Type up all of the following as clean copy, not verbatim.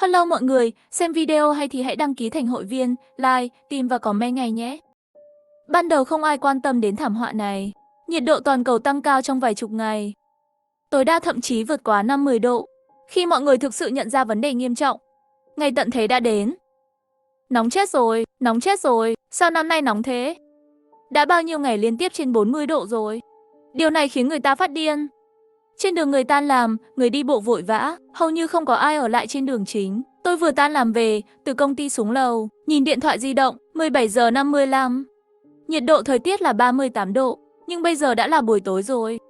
Hello mọi người, xem video hay thì hãy đăng ký thành hội viên, like, tìm và comment ngay nhé. Ban đầu không ai quan tâm đến thảm họa này. Nhiệt độ toàn cầu tăng cao trong vài chục ngày. Tối đa thậm chí vượt quá 50 độ. Khi mọi người thực sự nhận ra vấn đề nghiêm trọng, ngày tận thế đã đến. Nóng chết rồi, sao năm nay nóng thế? Đã bao nhiêu ngày liên tiếp trên 40 độ rồi. Điều này khiến người ta phát điên. Trên đường người tan làm, người đi bộ vội vã, hầu như không có ai ở lại trên đường chính. Tôi vừa tan làm về, từ công ty xuống lầu, nhìn điện thoại di động, 17 giờ 55. Nhiệt độ thời tiết là 38 độ, nhưng bây giờ đã là buổi tối rồi.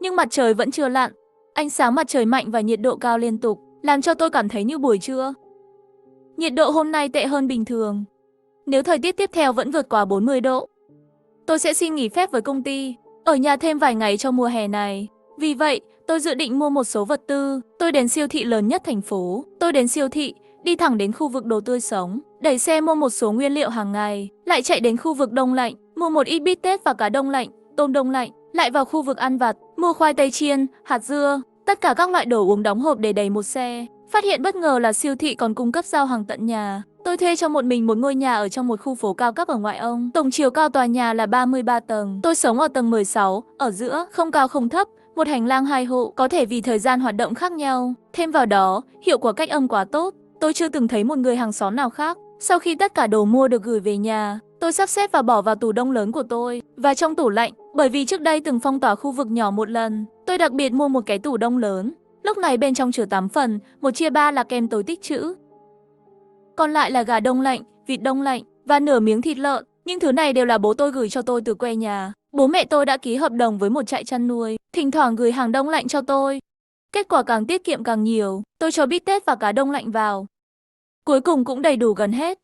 Nhưng mặt trời vẫn chưa lặn, ánh sáng mặt trời mạnh và nhiệt độ cao liên tục, làm cho tôi cảm thấy như buổi trưa. Nhiệt độ hôm nay tệ hơn bình thường. Nếu thời tiết tiếp theo vẫn vượt quá 40 độ, tôi sẽ xin nghỉ phép với công ty, ở nhà thêm vài ngày cho mùa hè này. Vì vậy, tôi dự định mua một số vật tư. Tôi đến siêu thị lớn nhất thành phố. Tôi đến siêu thị, đi thẳng đến khu vực đồ tươi sống, đẩy xe mua một số nguyên liệu hàng ngày, lại chạy đến khu vực đông lạnh, mua một ít bít tết và cá đông lạnh, tôm đông lạnh, lại vào khu vực ăn vặt, mua khoai tây chiên, hạt dưa, tất cả các loại đồ uống đóng hộp để đầy một xe. Phát hiện bất ngờ là siêu thị còn cung cấp giao hàng tận nhà. Tôi thuê cho mình một ngôi nhà ở trong một khu phố cao cấp ở ngoại ô. Tổng chiều cao tòa nhà là 33 tầng. Tôi sống ở tầng 16, ở giữa, không cao không thấp. Một hành lang 2 hộ, có thể vì thời gian hoạt động khác nhau. Thêm vào đó, hiệu quả cách âm quá tốt. Tôi chưa từng thấy một người hàng xóm nào khác. Sau khi tất cả đồ mua được gửi về nhà, tôi sắp xếp và bỏ vào tủ đông lớn của tôi và trong tủ lạnh. Bởi vì trước đây từng phong tỏa khu vực nhỏ một lần, tôi đặc biệt mua một cái tủ đông lớn. Lúc này bên trong chứa 8 phần, 1/3 là kem tối tích trữ. Còn lại là gà đông lạnh, vịt đông lạnh và nửa miếng thịt lợn. Nhưng thứ này đều là bố tôi gửi cho tôi từ quê nhà. Bố mẹ tôi đã ký hợp đồng với một trại chăn nuôi, thỉnh thoảng gửi hàng đông lạnh cho tôi. Kết quả càng tiết kiệm càng nhiều, tôi cho bít tết và cá đông lạnh vào. Cuối cùng cũng đầy đủ gần hết.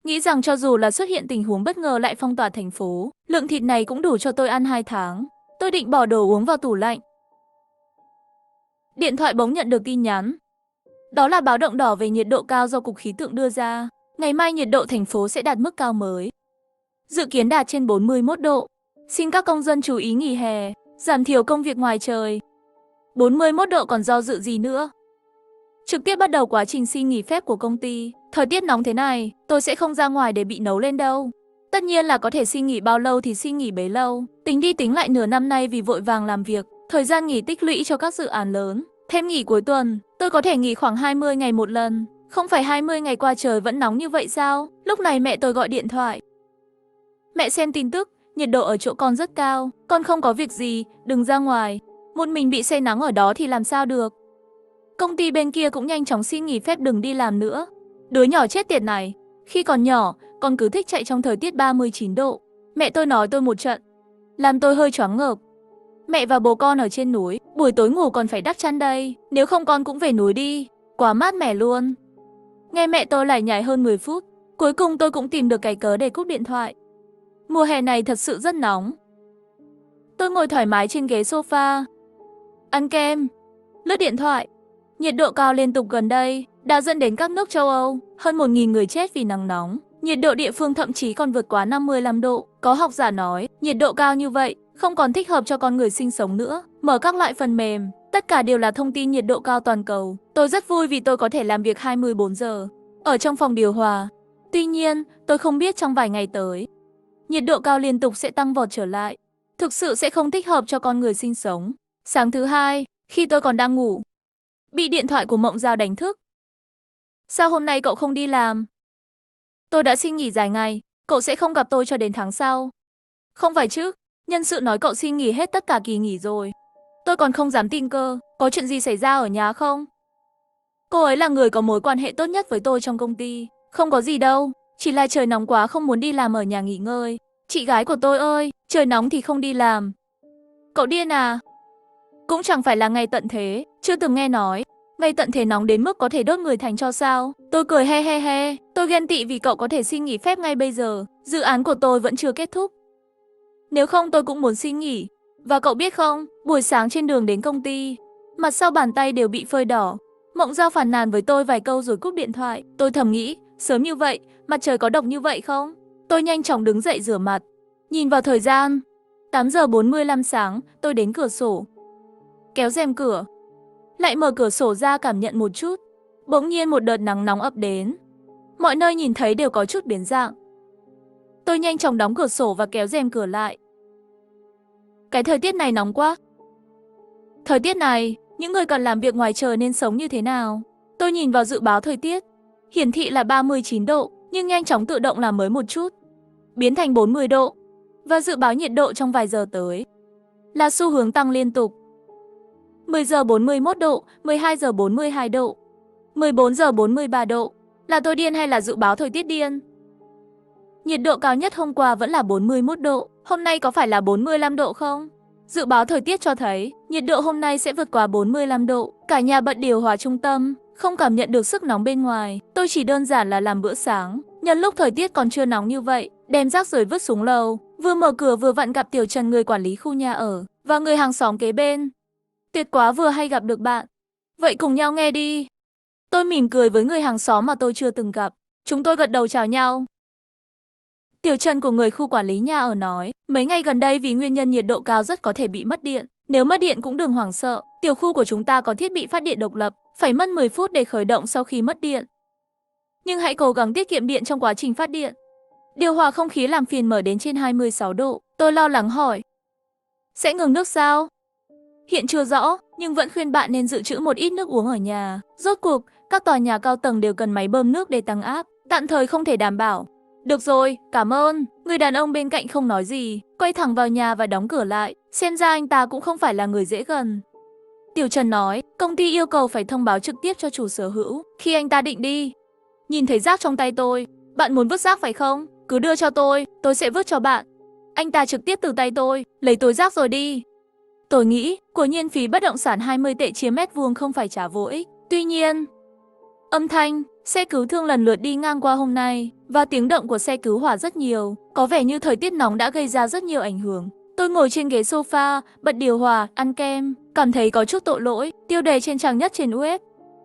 Nghĩ rằng cho dù là xuất hiện tình huống bất ngờ lại phong tỏa thành phố, lượng thịt này cũng đủ cho tôi ăn 2 tháng. Tôi định bỏ đồ uống vào tủ lạnh. Điện thoại bỗng nhận được tin nhắn. Đó là báo động đỏ về nhiệt độ cao do Cục Khí tượng đưa ra. Ngày mai nhiệt độ thành phố sẽ đạt mức cao mới, dự kiến đạt trên 41 độ. Xin các công dân chú ý nghỉ hè, giảm thiểu công việc ngoài trời. 41 độ còn do dự gì nữa? Trực tiếp bắt đầu quá trình xin nghỉ phép của công ty. Thời tiết nóng thế này, tôi sẽ không ra ngoài để bị nấu lên đâu. Tất nhiên là có thể xin nghỉ bao lâu thì xin nghỉ bấy lâu. Tính đi tính lại nửa năm nay vì vội vàng làm việc, thời gian nghỉ tích lũy cho các dự án lớn. Thêm nghỉ cuối tuần, tôi có thể nghỉ khoảng 20 ngày một lần. Không phải 20 ngày qua trời vẫn nóng như vậy sao? Lúc này mẹ tôi gọi điện thoại. Mẹ xem tin tức, nhiệt độ ở chỗ con rất cao, con không có việc gì, đừng ra ngoài. Một mình bị say nắng ở đó thì làm sao được. Công ty bên kia cũng nhanh chóng xin nghỉ phép đừng đi làm nữa. Đứa nhỏ chết tiệt này, khi còn nhỏ, con cứ thích chạy trong thời tiết 39 độ. Mẹ tôi nói tôi một trận, làm tôi hơi choáng ngợp. Mẹ và bố con ở trên núi, buổi tối ngủ còn phải đắp chăn đây, nếu không con cũng về núi đi, quá mát mẻ luôn. Nghe mẹ tôi lải nhải hơn 10 phút, cuối cùng tôi cũng tìm được cái cớ để cúp điện thoại. Mùa hè này thật sự rất nóng. Tôi ngồi thoải mái trên ghế sofa, ăn kem, lướt điện thoại. Nhiệt độ cao liên tục gần đây đã dẫn đến các nước châu Âu, hơn 1.000 người chết vì nắng nóng. Nhiệt độ địa phương thậm chí còn vượt quá 55 độ. Có học giả nói, nhiệt độ cao như vậy không còn thích hợp cho con người sinh sống nữa. Mở các loại phần mềm, tất cả đều là thông tin nhiệt độ cao toàn cầu. Tôi rất vui vì tôi có thể làm việc 24 giờ ở trong phòng điều hòa. Tuy nhiên, tôi không biết trong vài ngày tới, nhiệt độ cao liên tục sẽ tăng vọt trở lại. Thực sự sẽ không thích hợp cho con người sinh sống. Sáng thứ Hai, khi tôi còn đang ngủ, bị điện thoại của Mộng Giao đánh thức. Sao hôm nay cậu không đi làm? Tôi đã xin nghỉ dài ngày, cậu sẽ không gặp tôi cho đến tháng sau. Không phải chứ, nhân sự nói cậu xin nghỉ hết tất cả kỳ nghỉ rồi. Tôi còn không dám tin cơ, có chuyện gì xảy ra ở nhà không? Cô ấy là người có mối quan hệ tốt nhất với tôi trong công ty. Không có gì đâu, chỉ là trời nóng quá không muốn đi làm ở nhà nghỉ ngơi. Chị gái của tôi ơi, trời nóng thì không đi làm. Cậu điên à? Cũng chẳng phải là ngày tận thế, chưa từng nghe nói. Ngày tận thế nóng đến mức có thể đốt người thành tro sao? Tôi cười he he he, tôi ghen tị vì cậu có thể xin nghỉ phép ngay bây giờ. Dự án của tôi vẫn chưa kết thúc. Nếu không tôi cũng muốn xin nghỉ. Và cậu biết không, buổi sáng trên đường đến công ty, mặt sau bàn tay đều bị phơi đỏ. Mộng Giao phàn nàn với tôi vài câu rồi cúp điện thoại. Tôi thầm nghĩ, sớm như vậy, mặt trời có độc như vậy không? Tôi nhanh chóng đứng dậy rửa mặt. Nhìn vào thời gian, 8 giờ 45 sáng, tôi đến cửa sổ, kéo rèm cửa, lại mở cửa sổ ra cảm nhận một chút. Bỗng nhiên một đợt nắng nóng ập đến. Mọi nơi nhìn thấy đều có chút biến dạng. Tôi nhanh chóng đóng cửa sổ và kéo rèm cửa lại. Cái thời tiết này nóng quá. Thời tiết này, những người cần làm việc ngoài trời nên sống như thế nào? Tôi nhìn vào dự báo thời tiết, hiển thị là 39 độ, nhưng nhanh chóng tự động làm mới một chút, biến thành 40 độ. Và dự báo nhiệt độ trong vài giờ tới là xu hướng tăng liên tục. 10 giờ 41 độ, 12 giờ 42 độ, 14 giờ 43 độ. Là tôi điên hay là dự báo thời tiết điên? Nhiệt độ cao nhất hôm qua vẫn là 41 độ, hôm nay có phải là 45 độ không? Dự báo thời tiết cho thấy nhiệt độ hôm nay sẽ vượt qua 45 độ. Cả nhà bật điều hòa trung tâm, không cảm nhận được sức nóng bên ngoài. Tôi chỉ đơn giản là làm bữa sáng. Nhân lúc thời tiết còn chưa nóng như vậy, đem rác rưởi vứt xuống lầu. Vừa mở cửa vừa vặn gặp Tiểu Trần, người quản lý khu nhà ở, và người hàng xóm kế bên. Tuyệt quá, vừa hay gặp được bạn. Vậy cùng nhau nghe đi. Tôi mỉm cười với người hàng xóm mà tôi chưa từng gặp. Chúng tôi gật đầu chào nhau. Tiểu Trần của người khu quản lý nhà ở nói, mấy ngày gần đây vì nguyên nhân nhiệt độ cao rất có thể bị mất điện. Nếu mất điện cũng đừng hoảng sợ, tiểu khu của chúng ta có thiết bị phát điện độc lập, phải mất 10 phút để khởi động sau khi mất điện. Nhưng hãy cố gắng tiết kiệm điện trong quá trình phát điện. Điều hòa không khí làm phiền mở đến trên 26 độ, tôi lo lắng hỏi. Sẽ ngừng nước sao? Hiện chưa rõ, nhưng vẫn khuyên bạn nên dự trữ một ít nước uống ở nhà. Rốt cuộc, các tòa nhà cao tầng đều cần máy bơm nước để tăng áp, tạm thời không thể đảm bảo. Được rồi, cảm ơn. Người đàn ông bên cạnh không nói gì, quay thẳng vào nhà và đóng cửa lại. Xem ra anh ta cũng không phải là người dễ gần. Tiểu Trần nói, công ty yêu cầu phải thông báo trực tiếp cho chủ sở hữu khi anh ta định đi. Nhìn thấy rác trong tay tôi, bạn muốn vứt rác phải không? Cứ đưa cho tôi sẽ vứt cho bạn. Anh ta trực tiếp từ tay tôi, lấy túi rác rồi đi. Tôi nghĩ, của nhiên phí bất động sản 20 tệ chiếm mét vuông không phải trả vô ích. Tuy nhiên, âm thanh xe cứu thương lần lượt đi ngang qua hôm nay, và tiếng động của xe cứu hỏa rất nhiều. Có vẻ như thời tiết nóng đã gây ra rất nhiều ảnh hưởng. Tôi ngồi trên ghế sofa, bật điều hòa, ăn kem, cảm thấy có chút tội lỗi. Tiêu đề trên trang nhất trên web,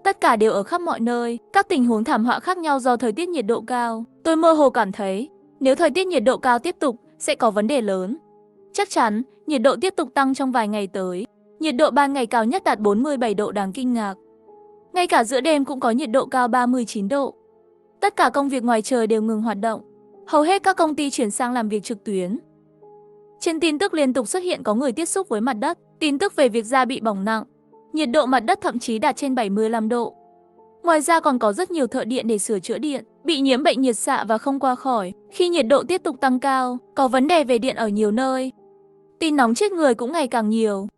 tất cả đều ở khắp mọi nơi, các tình huống thảm họa khác nhau do thời tiết nhiệt độ cao. Tôi mơ hồ cảm thấy, nếu thời tiết nhiệt độ cao tiếp tục, sẽ có vấn đề lớn. Chắc chắn, nhiệt độ tiếp tục tăng trong vài ngày tới. Nhiệt độ ban ngày cao nhất đạt 47 độ đáng kinh ngạc. Ngay cả giữa đêm cũng có nhiệt độ cao 39 độ. Tất cả công việc ngoài trời đều ngừng hoạt động. Hầu hết các công ty chuyển sang làm việc trực tuyến. Trên tin tức liên tục xuất hiện có người tiếp xúc với mặt đất, tin tức về việc da bị bỏng nặng. Nhiệt độ mặt đất thậm chí đạt trên 75 độ. Ngoài ra còn có rất nhiều thợ điện để sửa chữa điện, bị nhiễm bệnh nhiệt xạ và không qua khỏi. Khi nhiệt độ tiếp tục tăng cao, có vấn đề về điện ở nhiều nơi. Tin nóng chết người cũng ngày càng nhiều.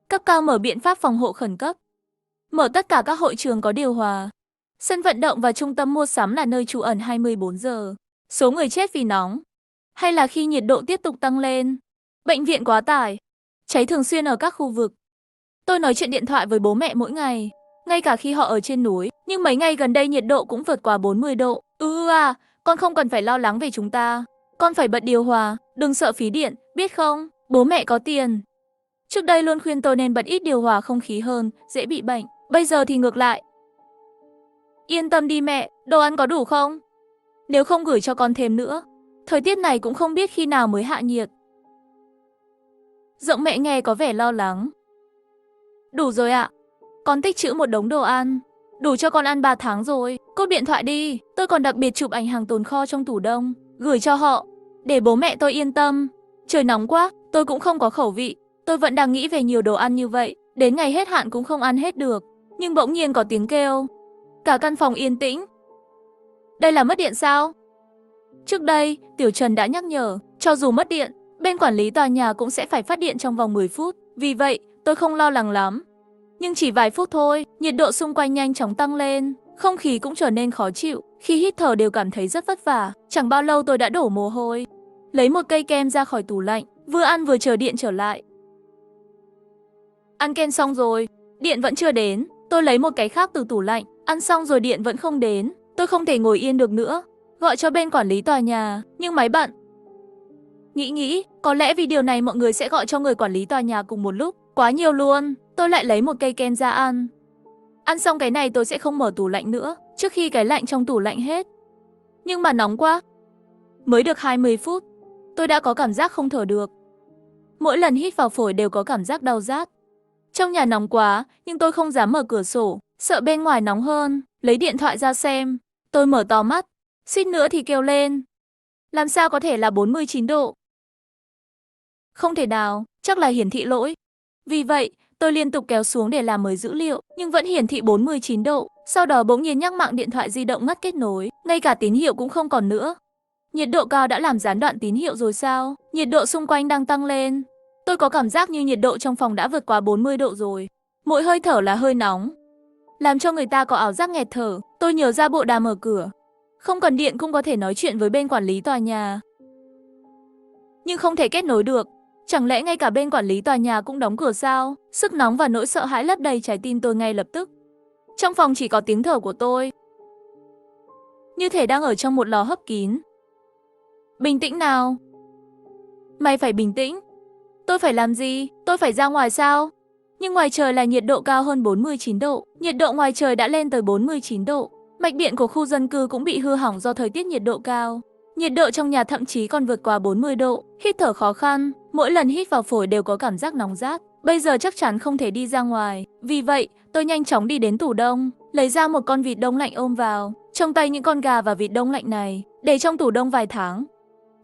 Cấp cao mở biện pháp phòng hộ khẩn cấp. Mở tất cả các hội trường có điều hòa. Sân vận động và trung tâm mua sắm là nơi trú ẩn 24 giờ. Số người chết vì nóng. Hay là khi nhiệt độ tiếp tục tăng lên. Bệnh viện quá tải. Cháy thường xuyên ở các khu vực. Tôi nói chuyện điện thoại với bố mẹ mỗi ngày, ngay cả khi họ ở trên núi. Nhưng mấy ngày gần đây nhiệt độ cũng vượt qua 40 độ. Con không cần phải lo lắng về chúng ta. Con phải bật điều hòa, đừng sợ phí điện, biết không? Bố mẹ có tiền. Trước đây luôn khuyên tôi nên bật ít điều hòa không khí hơn, dễ bị bệnh. Bây giờ thì ngược lại. Yên tâm đi mẹ, đồ ăn có đủ không? Nếu không gửi cho con thêm nữa. Thời tiết này cũng không biết khi nào mới hạ nhiệt. Giọng mẹ nghe có vẻ lo lắng. Đủ rồi ạ. Con tích trữ một đống đồ ăn. Đủ cho con ăn 3 tháng rồi. Cúp điện thoại đi. Tôi còn đặc biệt chụp ảnh hàng tồn kho trong tủ đông, gửi cho họ, để bố mẹ tôi yên tâm. Trời nóng quá, tôi cũng không có khẩu vị. Tôi vẫn đang nghĩ về nhiều đồ ăn như vậy. Đến ngày hết hạn cũng không ăn hết được. Nhưng bỗng nhiên có tiếng kêu. Cả căn phòng yên tĩnh. Đây là mất điện sao? Trước đây, Tiểu Trần đã nhắc nhở, cho dù mất điện, bên quản lý tòa nhà cũng sẽ phải phát điện trong vòng 10 phút. Vì vậy, tôi không lo lắng lắm. Nhưng chỉ vài phút thôi, nhiệt độ xung quanh nhanh chóng tăng lên, không khí cũng trở nên khó chịu, khi hít thở đều cảm thấy rất vất vả. Chẳng bao lâu tôi đã đổ mồ hôi. Lấy một cây kem ra khỏi tủ lạnh, vừa ăn vừa chờ điện trở lại. Ăn kem xong rồi, điện vẫn chưa đến. Tôi lấy một cái khác từ tủ lạnh, ăn xong rồi điện vẫn không đến. Tôi không thể ngồi yên được nữa. Gọi cho bên quản lý tòa nhà, nhưng máy bận. Nghĩ, có lẽ vì điều này mọi người sẽ gọi cho người quản lý tòa nhà cùng một lúc. Quá nhiều luôn. Tôi lại lấy một cây kem ra ăn. Ăn xong cái này tôi sẽ không mở tủ lạnh nữa, trước khi cái lạnh trong tủ lạnh hết. Nhưng mà nóng quá. Mới được 20 phút, tôi đã có cảm giác không thở được. Mỗi lần hít vào phổi đều có cảm giác đau rát. Trong nhà nóng quá, nhưng tôi không dám mở cửa sổ, sợ bên ngoài nóng hơn. lấy điện thoại ra xem. Tôi mở to mắt, suýt nữa thì kêu lên. Làm sao có thể là 49 độ? Không thể nào, chắc là hiển thị lỗi. Vì vậy, tôi liên tục kéo xuống để làm mới dữ liệu, nhưng vẫn hiển thị 49 độ. Sau đó bỗng nhiên nhắc mạng điện thoại di động ngắt kết nối, ngay cả tín hiệu cũng không còn nữa. Nhiệt độ cao đã làm gián đoạn tín hiệu rồi sao? Nhiệt độ xung quanh đang tăng lên. Tôi có cảm giác như nhiệt độ trong phòng đã vượt quá 40 độ rồi. Mỗi hơi thở là hơi nóng, làm cho người ta có ảo giác nghẹt thở. Tôi nhớ ra bộ đàm mở cửa. Không cần điện cũng có thể nói chuyện với bên quản lý tòa nhà. Nhưng không thể kết nối được. Chẳng lẽ ngay cả bên quản lý tòa nhà cũng đóng cửa sao? Sức nóng và nỗi sợ hãi lấp đầy trái tim tôi ngay lập tức. Trong phòng chỉ có tiếng thở của tôi, như thể đang ở trong một lò hấp kín. Bình tĩnh nào. Mày phải bình tĩnh. Tôi phải làm gì? Tôi phải ra ngoài sao? Nhưng ngoài trời là nhiệt độ cao hơn 49 độ. Nhiệt độ ngoài trời đã lên tới 49 độ. Mạch điện của khu dân cư cũng bị hư hỏng do thời tiết nhiệt độ cao. Nhiệt độ trong nhà thậm chí còn vượt qua 40 độ. Hít thở khó khăn. Mỗi lần hít vào phổi đều có cảm giác nóng rát. Bây giờ chắc chắn không thể đi ra ngoài. Vì vậy, tôi nhanh chóng đi đến tủ đông, lấy ra một con vịt đông lạnh ôm vào. Trong tay những con gà và vịt đông lạnh này, để trong tủ đông vài tháng.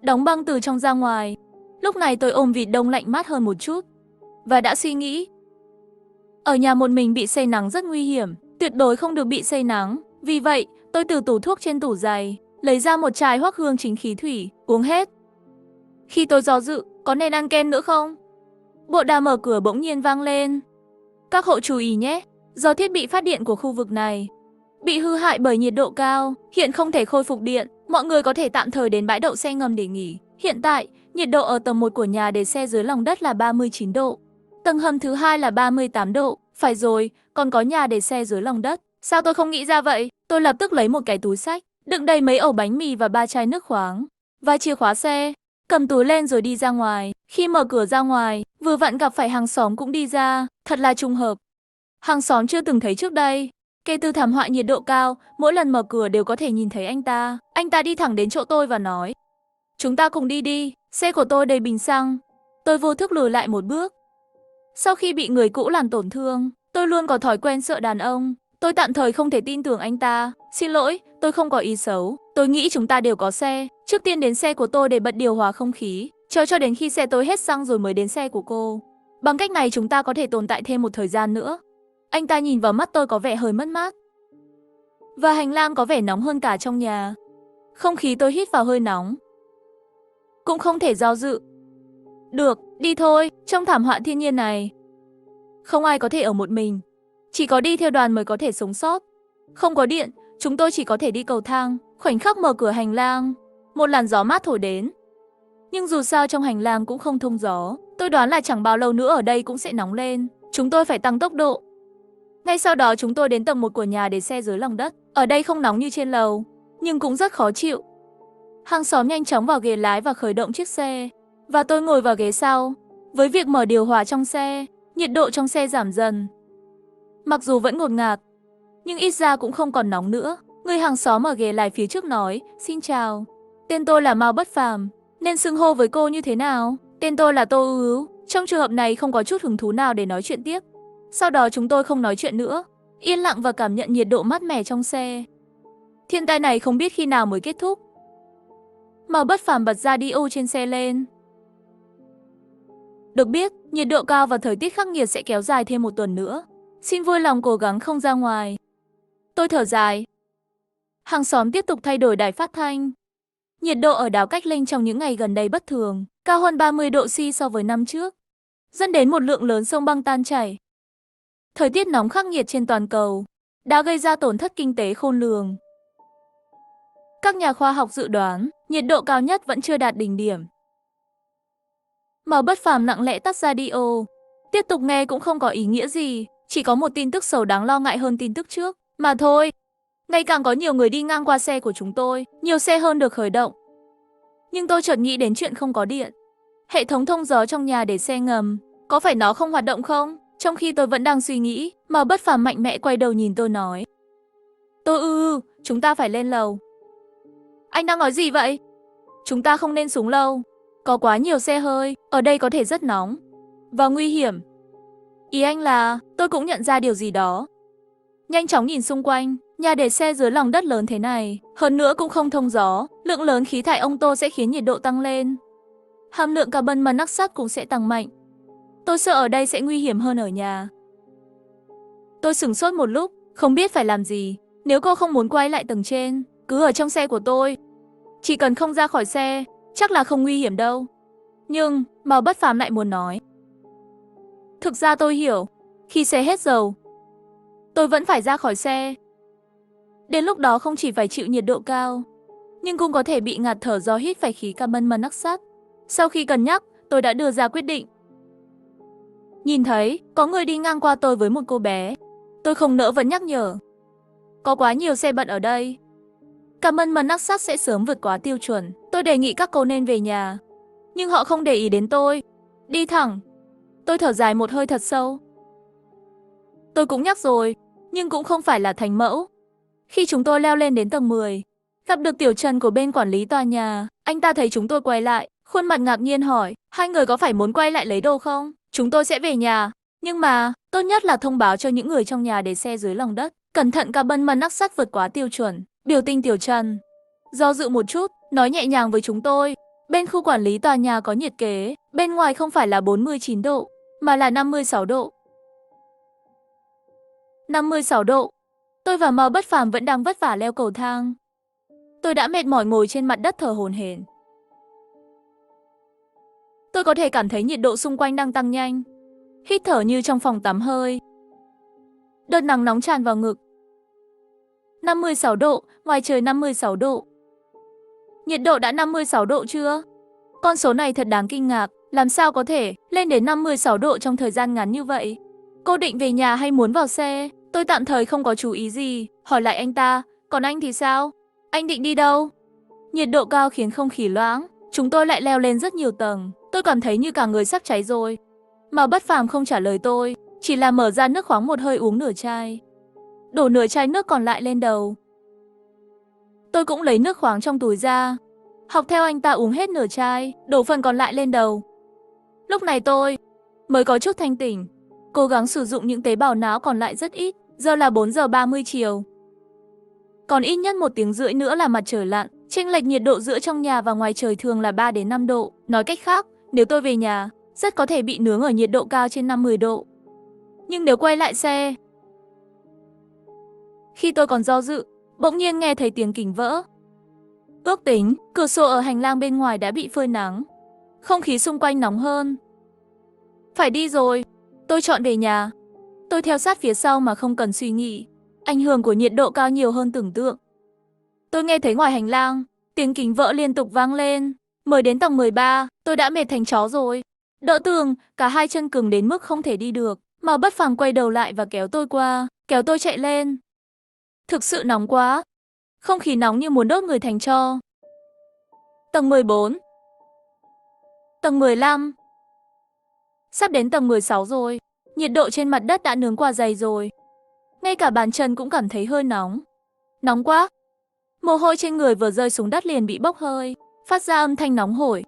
Đóng băng từ trong ra ngoài. Lúc này tôi ôm vịt đông lạnh mát hơn một chút. Và đã suy nghĩ. Ở nhà một mình bị say nắng rất nguy hiểm. Tuyệt đối không được bị say nắng. Vì vậy, tôi từ tủ thuốc trên tủ giày, lấy ra một chai hoắc hương chính khí thủy, uống hết. Khi tôi do dự, có nên ăn kem nữa không? Bộ đàm mở cửa bỗng nhiên vang lên. Các hộ chú ý nhé, do thiết bị phát điện của khu vực này bị hư hại bởi nhiệt độ cao, hiện không thể khôi phục điện. Mọi người có thể tạm thời đến bãi đậu xe ngầm để nghỉ. Hiện tại, nhiệt độ ở tầng 1 của nhà để xe dưới lòng đất là 39 độ. Tầng hầm thứ 2 là 38 độ. Phải rồi, còn có nhà để xe dưới lòng đất. Sao tôi không nghĩ ra vậy? Tôi lập tức lấy một cái túi xách, đựng đầy mấy ổ bánh mì và 3 chai nước khoáng, và chìa khóa xe. Cầm túi lên rồi đi ra ngoài. Khi mở cửa ra ngoài, vừa vặn gặp phải hàng xóm cũng đi ra. Thật là trùng hợp. Hàng xóm chưa từng thấy trước đây. Kể từ thảm họa nhiệt độ cao, mỗi lần mở cửa đều có thể nhìn thấy anh ta. Anh ta đi thẳng đến chỗ tôi và nói: chúng ta cùng đi đi, xe của tôi đầy bình xăng. Tôi vô thức lùi lại một bước. Sau khi bị người cũ làm tổn thương, tôi luôn có thói quen sợ đàn ông. Tôi tạm thời không thể tin tưởng anh ta. Xin lỗi, tôi không có ý xấu. Tôi nghĩ chúng ta đều có xe. Trước tiên đến xe của tôi để bật điều hòa không khí, chờ cho đến khi xe tôi hết xăng rồi mới đến xe của cô. Bằng cách này chúng ta có thể tồn tại thêm một thời gian nữa. Anh ta nhìn vào mắt tôi có vẻ hơi mất mát. Và hành lang có vẻ nóng hơn cả trong nhà. Không khí tôi hít vào hơi nóng. Cũng không thể do dự. Được, đi thôi, trong thảm họa thiên nhiên này không ai có thể ở một mình. Chỉ có đi theo đoàn mới có thể sống sót. Không có điện, chúng tôi chỉ có thể đi cầu thang. Khoảnh khắc mở cửa hành lang, một làn gió mát thổi đến. Nhưng dù sao trong hành lang cũng không thông gió. Tôi đoán là chẳng bao lâu nữa ở đây cũng sẽ nóng lên. Chúng tôi phải tăng tốc độ. Ngay sau đó chúng tôi đến tầng 1 của nhà để xe dưới lòng đất. Ở đây không nóng như trên lầu, nhưng cũng rất khó chịu. Hàng xóm nhanh chóng vào ghế lái và khởi động chiếc xe. Và tôi ngồi vào ghế sau. Với việc mở điều hòa trong xe, nhiệt độ trong xe giảm dần. Mặc dù vẫn ngột ngạt, nhưng ít ra cũng không còn nóng nữa. Người hàng xóm ở ghế lái phía trước nói: xin chào, tên tôi là Mao Bất Phàm, nên xưng hô với cô như thế nào? Tên tôi là Tô Ưu. Trong trường hợp này không có chút hứng thú nào để nói chuyện tiếp. Sau đó chúng tôi không nói chuyện nữa, yên lặng và cảm nhận nhiệt độ mát mẻ trong xe. Thiên tai này không biết khi nào mới kết thúc. Mao Bất Phàm bật radio trên xe lên. Được biết, nhiệt độ cao và thời tiết khắc nghiệt sẽ kéo dài thêm một tuần nữa. Xin vui lòng cố gắng không ra ngoài. Tôi thở dài. Hàng xóm tiếp tục thay đổi đài phát thanh. Nhiệt độ ở đảo Cách Linh trong những ngày gần đây bất thường, cao hơn 30 độ C so với năm trước, dẫn đến một lượng lớn sông băng tan chảy. Thời tiết nóng khắc nghiệt trên toàn cầu đã gây ra tổn thất kinh tế khôn lường. Các nhà khoa học dự đoán nhiệt độ cao nhất vẫn chưa đạt đỉnh điểm. Mao Bất Phàm lặng lẽ tắt radio. Tiếp tục nghe cũng không có ý nghĩa gì, chỉ có một tin tức xấu đáng lo ngại hơn tin tức trước mà thôi. Ngày càng có nhiều người đi ngang qua xe của chúng tôi, nhiều xe hơn được khởi động. Nhưng tôi chợt nghĩ đến chuyện không có điện. Hệ thống thông gió trong nhà để xe ngầm, có phải nó không hoạt động không? Trong khi tôi vẫn đang suy nghĩ, Mao Bất Phàm mạnh mẽ quay đầu nhìn tôi nói: Tôi chúng ta phải lên lầu. Anh đang nói gì vậy? Chúng ta không nên xuống lâu. Có quá nhiều xe hơi, ở đây có thể rất nóng và nguy hiểm. Ý anh là, tôi cũng nhận ra điều gì đó. Nhanh chóng nhìn xung quanh, Nhà để xe dưới lòng đất lớn thế này, hơn nữa cũng không thông gió, lượng lớn khí thải ô tô sẽ khiến nhiệt độ tăng lên. Hàm lượng carbon monoxide cũng sẽ tăng mạnh. Tôi sợ ở đây sẽ nguy hiểm hơn ở nhà. Tôi sửng sốt một lúc, không biết phải làm gì. Nếu cô không muốn quay lại tầng trên, cứ ở trong xe của tôi. Chỉ cần không ra khỏi xe, chắc là không nguy hiểm đâu. Nhưng, Mao Bất Phàm lại muốn nói. Thực ra tôi hiểu, khi xe hết dầu, tôi vẫn phải ra khỏi xe. Đến lúc đó không chỉ phải chịu nhiệt độ cao, nhưng cũng có thể bị ngạt thở do hít phải khí carbon monoxide. Sau khi cân nhắc, tôi đã đưa ra quyết định. Nhìn thấy, có người đi ngang qua tôi với một cô bé. Tôi không nỡ vẫn nhắc nhở. Có quá nhiều xe bận ở đây. Carbon monoxide sẽ sớm vượt quá tiêu chuẩn. Tôi đề nghị các cô nên về nhà. Nhưng họ không để ý đến tôi. Đi thẳng. Tôi thở dài một hơi thật sâu. Tôi cũng nhắc rồi, nhưng cũng không phải là thánh mẫu. Khi chúng tôi leo lên đến tầng 10, gặp được Tiểu Trần của bên quản lý tòa nhà. Anh ta thấy chúng tôi quay lại, khuôn mặt ngạc nhiên hỏi, hai người có phải muốn quay lại lấy đồ không? Chúng tôi sẽ về nhà. Nhưng mà, tốt nhất là thông báo cho những người trong nhà để xe dưới lòng đất. Cẩn thận carbon monoxide vượt quá tiêu chuẩn. Biểu tình Tiểu Trần do dự một chút, nói nhẹ nhàng với chúng tôi. Bên khu quản lý tòa nhà có nhiệt kế, bên ngoài không phải là 49 độ, mà là 56 độ. 56 độ. Tôi và Mao Bất Phàm vẫn đang vất vả leo cầu thang. Tôi đã mệt mỏi ngồi trên mặt đất thở hổn hển. Tôi có thể cảm thấy nhiệt độ xung quanh đang tăng nhanh. Hít thở như trong phòng tắm hơi. Đợt nắng nóng tràn vào ngực. 56 độ, ngoài trời 56 độ. Nhiệt độ đã 56 độ chưa? Con số này thật đáng kinh ngạc, làm sao có thể lên đến 56 độ trong thời gian ngắn như vậy? Cô định về nhà hay muốn vào xe? Tôi tạm thời không có chú ý gì, hỏi lại anh ta, còn anh thì sao? Anh định đi đâu? Nhiệt độ cao khiến không khí loãng, chúng tôi lại leo lên rất nhiều tầng, tôi cảm thấy như cả người sắp cháy rồi. Mà Bất Phàm không trả lời tôi, chỉ là mở ra nước khoáng một hơi uống nửa chai. Đổ nửa chai nước còn lại lên đầu. Tôi cũng lấy nước khoáng trong túi ra, học theo anh ta uống hết nửa chai, đổ phần còn lại lên đầu. Lúc này tôi mới có chút thanh tỉnh, cố gắng sử dụng những tế bào não còn lại rất ít. Giờ là 4 giờ 30 chiều. Còn ít nhất 1 tiếng rưỡi nữa là mặt trời lặn. Chênh lệch nhiệt độ giữa trong nhà và ngoài trời thường là 3 đến 5 độ. Nói cách khác, nếu tôi về nhà, rất có thể bị nướng ở nhiệt độ cao trên 50 độ. Nhưng nếu quay lại xe... Khi tôi còn do dự, bỗng nhiên nghe thấy tiếng kính vỡ. Ước tính, cửa sổ ở hành lang bên ngoài đã bị phơi nắng. Không khí xung quanh nóng hơn. Phải đi rồi, tôi chọn về nhà. Tôi theo sát phía sau mà không cần suy nghĩ. Ảnh hưởng của nhiệt độ cao nhiều hơn tưởng tượng. Tôi nghe thấy ngoài hành lang, tiếng kính vỡ liên tục vang lên. Mới đến tầng 13, tôi đã mệt thành chó rồi. Đỡ tường, cả hai chân cứng đến mức không thể đi được. Mà Bất Phàm quay đầu lại và kéo tôi qua, kéo tôi chạy lên. Thực sự nóng quá. Không khí nóng như muốn đốt người thành tro. Tầng 14. Tầng 15. Sắp đến tầng 16 rồi. Nhiệt độ trên mặt đất đã nướng qua dày rồi. Ngay cả bàn chân cũng cảm thấy hơi nóng. Nóng quá. Mồ hôi trên người vừa rơi xuống đất liền bị bốc hơi, phát ra âm thanh nóng hổi.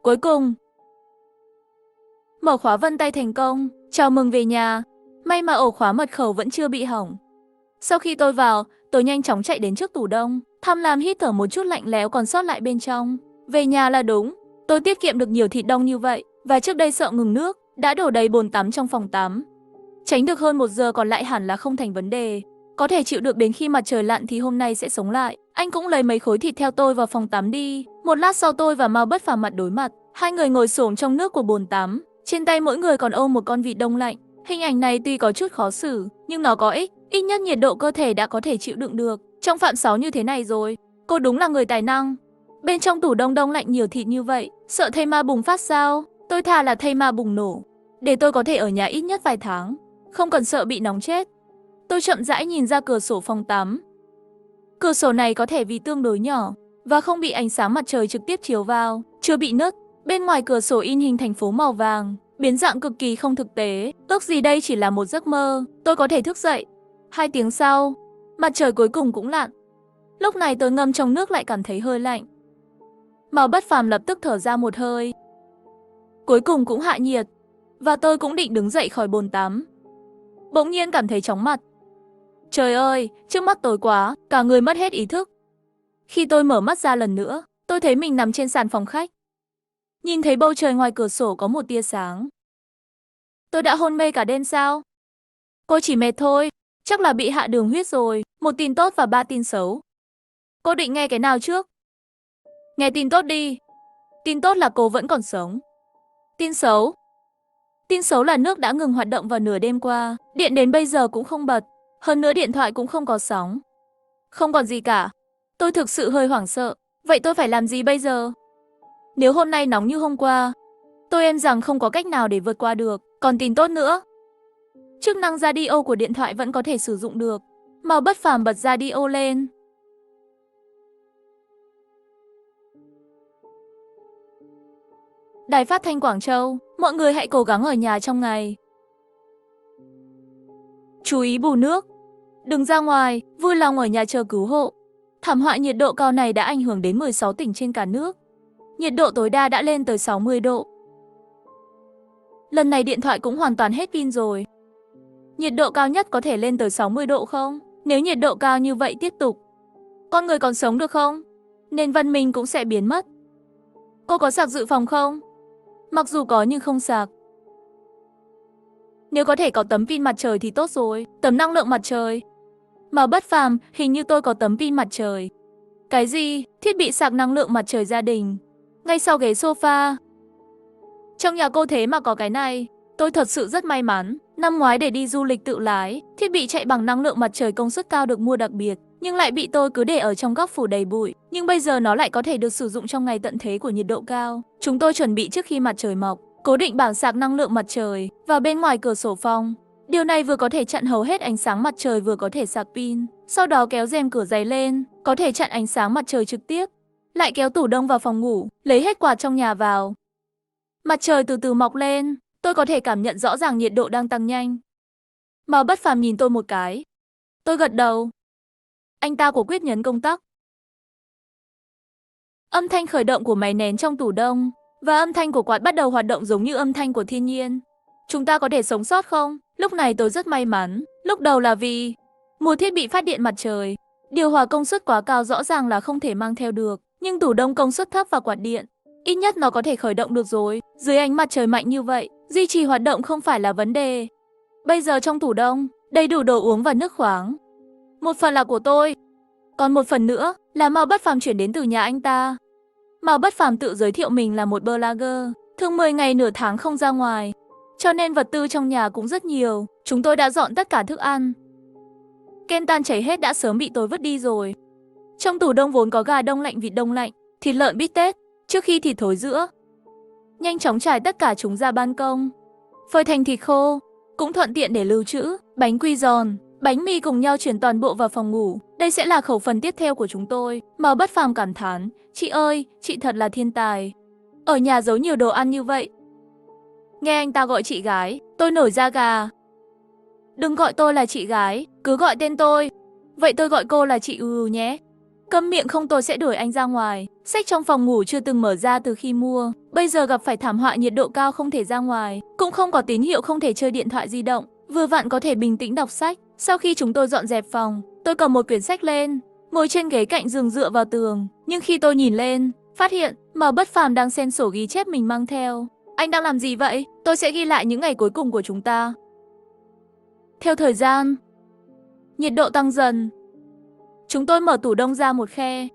Cuối cùng, mở khóa vân tay thành công. Chào mừng về nhà. May mà ổ khóa mật khẩu vẫn chưa bị hỏng. Sau khi tôi vào, tôi nhanh chóng chạy đến trước tủ đông, tham lam hít thở một chút lạnh lẽo còn sót lại bên trong. Về nhà là đúng. Tôi tiết kiệm được nhiều thịt đông như vậy, và trước đây sợ ngừng nước, đã đổ đầy bồn tắm trong phòng tắm. Tránh được hơn 1 giờ còn lại hẳn là không thành vấn đề. Có thể chịu được đến khi mặt trời lặn thì hôm nay sẽ sống lại. Anh cũng lấy mấy khối thịt theo tôi vào phòng tắm đi. Một lát sau tôi và Mao Bất Phàm mặt đối mặt. Hai người ngồi xổm trong nước của bồn tắm. Trên tay mỗi người còn ôm một con vịt đông lạnh. Hình ảnh này tuy có chút khó xử, nhưng nó có ích. Ít nhất nhiệt độ cơ thể đã có thể chịu đựng được. Trong phạm 6 như thế này rồi. Cô đúng là người tài năng. Bên trong tủ đông đông lạnh nhiều thịt như vậy, sợ thây ma bùng phát sao? Tôi thà là thây ma bùng nổ, để tôi có thể ở nhà ít nhất vài tháng, không cần sợ bị nóng chết. Tôi chậm rãi nhìn ra cửa sổ phòng tắm. Cửa sổ này có thể vì tương đối nhỏ và không bị ánh sáng mặt trời trực tiếp chiếu vào, chưa bị nứt. Bên ngoài cửa sổ in hình thành phố màu vàng, biến dạng cực kỳ không thực tế. Ước gì đây chỉ là một giấc mơ, tôi có thể thức dậy. 2 tiếng sau, mặt trời cuối cùng cũng lặn. Lúc này tôi ngâm trong nước lại cảm thấy hơi lạnh. Mao Bất Phàm lập tức thở ra một hơi. Cuối cùng cũng hạ nhiệt, và tôi cũng định đứng dậy khỏi bồn tắm. Bỗng nhiên cảm thấy chóng mặt. Trời ơi, trước mắt tối quá, cả người mất hết ý thức. Khi tôi mở mắt ra lần nữa, tôi thấy mình nằm trên sàn phòng khách. Nhìn thấy bầu trời ngoài cửa sổ có một tia sáng. Tôi đã hôn mê cả đêm sao? Cô chỉ mệt thôi, chắc là bị hạ đường huyết rồi, một tin tốt và ba tin xấu. Cô định nghe cái nào trước? Nghe tin tốt đi. Tin tốt là cô vẫn còn sống. Tin xấu. Tin xấu là nước đã ngừng hoạt động vào nửa đêm qua, điện đến bây giờ cũng không bật, hơn nữa điện thoại cũng không có sóng. Không còn gì cả. Tôi thực sự hơi hoảng sợ, vậy tôi phải làm gì bây giờ? Nếu hôm nay nóng như hôm qua, tôi êm rằng không có cách nào để vượt qua được, còn tin tốt nữa. Chức năng radio của điện thoại vẫn có thể sử dụng được. Mau Bất Phàm bật radio lên. Đài Phát thanh Quảng Châu, mọi người hãy cố gắng ở nhà trong ngày. Chú ý bù nước. Đừng ra ngoài, vui lòng ở nhà chờ cứu hộ. Thảm họa nhiệt độ cao này đã ảnh hưởng đến 16 tỉnh trên cả nước. Nhiệt độ tối đa đã lên tới 60 độ. Lần này điện thoại cũng hoàn toàn hết pin rồi. Nhiệt độ cao nhất có thể lên tới 60 độ không? Nếu nhiệt độ cao như vậy tiếp tục, con người còn sống được không? Nền văn minh cũng sẽ biến mất. Cô có sạc dự phòng không? Mặc dù có nhưng không sạc. Nếu có thể có tấm pin mặt trời thì tốt rồi. Tấm năng lượng mặt trời. Mà Bất Phàm, hình như tôi có tấm pin mặt trời. Cái gì? Thiết bị sạc năng lượng mặt trời gia đình. Ngay sau ghế sofa. Trong nhà cô thế mà có cái này. Tôi thật sự rất may mắn. Năm ngoái để đi du lịch tự lái, thiết bị chạy bằng năng lượng mặt trời công suất cao được mua đặc biệt, nhưng lại bị tôi cứ để ở trong góc phủ đầy bụi. Nhưng bây giờ nó lại có thể được sử dụng trong ngày tận thế của nhiệt độ cao. Chúng tôi chuẩn bị trước khi mặt trời mọc, cố định bảng sạc năng lượng mặt trời vào bên ngoài cửa sổ phòng. Điều này vừa có thể chặn hầu hết ánh sáng mặt trời vừa có thể sạc pin. Sau đó kéo rèm cửa dày lên, có thể chặn ánh sáng mặt trời trực tiếp. Lại kéo tủ đông vào phòng ngủ, lấy hết quạt trong nhà vào. Mặt trời từ từ mọc lên, tôi có thể cảm nhận rõ ràng nhiệt độ đang tăng nhanh. Mà Bất Phàm nhìn tôi một cái. Tôi gật đầu. Anh ta quả quyết nhấn công tắc. Âm thanh khởi động của máy nén trong tủ đông và âm thanh của quạt bắt đầu hoạt động giống như âm thanh của thiên nhiên. Chúng ta có thể sống sót không? Lúc này tôi rất may mắn. Lúc đầu là vì mua thiết bị phát điện mặt trời. Điều hòa công suất quá cao rõ ràng là không thể mang theo được. Nhưng tủ đông công suất thấp và quạt điện, ít nhất nó có thể khởi động được rồi. Dưới ánh mặt trời mạnh như vậy, duy trì hoạt động không phải là vấn đề. Bây giờ trong tủ đông, đầy đủ đồ uống và nước khoáng. Một phần là của tôi, còn một phần nữa là Mao Bất Phàm chuyển đến từ nhà anh ta. Mao Bất Phàm tự giới thiệu mình là một blogger, thường 10 ngày nửa tháng không ra ngoài, cho nên vật tư trong nhà cũng rất nhiều. Chúng tôi đã dọn tất cả thức ăn. Kem tan chảy hết đã sớm bị tôi vứt đi rồi. Trong tủ đông vốn có gà đông lạnh, vịt đông lạnh, thịt lợn bít tết, trước khi thịt thối rữa. Nhanh chóng trải tất cả chúng ra ban công, phơi thành thịt khô, cũng thuận tiện để lưu trữ. Bánh quy giòn, bánh mì cùng nhau chuyển toàn bộ vào phòng ngủ. Đây sẽ là khẩu phần tiếp theo của chúng tôi. Mao Bất Phàm cảm thán, chị ơi, chị thật là thiên tài. Ở nhà giấu nhiều đồ ăn như vậy. Nghe anh ta gọi chị gái, tôi nổi da gà. Đừng gọi tôi là chị gái, cứ gọi tên tôi. Vậy tôi gọi cô là chị nhé. Câm miệng không tôi sẽ đuổi anh ra ngoài. Sách trong phòng ngủ chưa từng mở ra từ khi mua. Bây giờ gặp phải thảm họa nhiệt độ cao không thể ra ngoài, cũng không có tín hiệu không thể chơi điện thoại di động. Vừa vặn có thể bình tĩnh đọc sách. Sau khi chúng tôi dọn dẹp phòng, tôi cầm một quyển sách lên, ngồi trên ghế cạnh giường dựa vào tường. Nhưng khi tôi nhìn lên, phát hiện Mao Bất Phàm đang xem sổ ghi chép mình mang theo. Anh đang làm gì vậy? Tôi sẽ ghi lại những ngày cuối cùng của chúng ta. Theo thời gian, nhiệt độ tăng dần. Chúng tôi mở tủ đông ra một khe.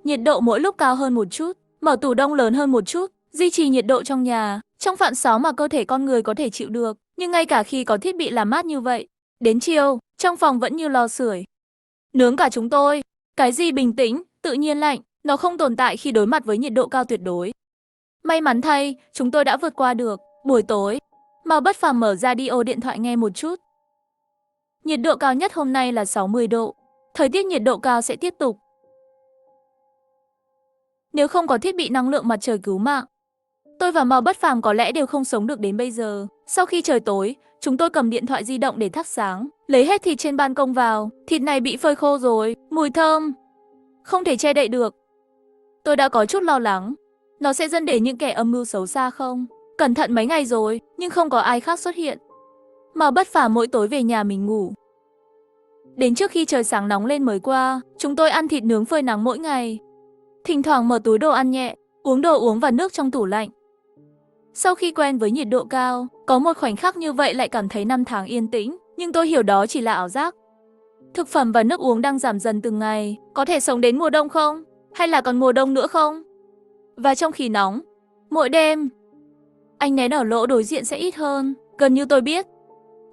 Nhiệt độ mỗi lúc cao hơn một chút, mở tủ đông lớn hơn một chút, duy trì nhiệt độ trong nhà, trong phạm sáu mà cơ thể con người có thể chịu được. Nhưng ngay cả khi có thiết bị làm mát như vậy, đến chiều, trong phòng vẫn như lò sưởi. Nướng cả chúng tôi. Cái gì bình tĩnh, tự nhiên lạnh, nó không tồn tại khi đối mặt với nhiệt độ cao tuyệt đối. May mắn thay, chúng tôi đã vượt qua được. Buổi tối, Mao Bất Phàm mở radio điện thoại nghe một chút. Nhiệt độ cao nhất hôm nay là 60 độ. Thời tiết nhiệt độ cao sẽ tiếp tục. Nếu không có thiết bị năng lượng mặt trời cứu mạng, tôi và Mao Bất Phàm có lẽ đều không sống được đến bây giờ. Sau khi trời tối, chúng tôi cầm điện thoại di động để thắp sáng, lấy hết thịt trên ban công vào. Thịt này bị phơi khô rồi, mùi thơm không thể che đậy được. Tôi đã có chút lo lắng, nó sẽ dẫn đến những kẻ âm mưu xấu xa không? Cẩn thận mấy ngày rồi, nhưng không có ai khác xuất hiện. Mao Bất Phàm mỗi tối về nhà mình ngủ. Đến trước khi trời sáng nóng lên mới qua, chúng tôi ăn thịt nướng phơi nắng mỗi ngày. Thỉnh thoảng mở túi đồ ăn nhẹ, uống đồ uống và nước trong tủ lạnh. Sau khi quen với nhiệt độ cao, có một khoảnh khắc như vậy lại cảm thấy năm tháng yên tĩnh, nhưng tôi hiểu đó chỉ là ảo giác. Thực phẩm và nước uống đang giảm dần từng ngày, có thể sống đến mùa đông không? Hay là còn mùa đông nữa không? Và trong khí nóng, mỗi đêm, ánh nến ở lỗ đối diện sẽ ít hơn, gần như tôi biết.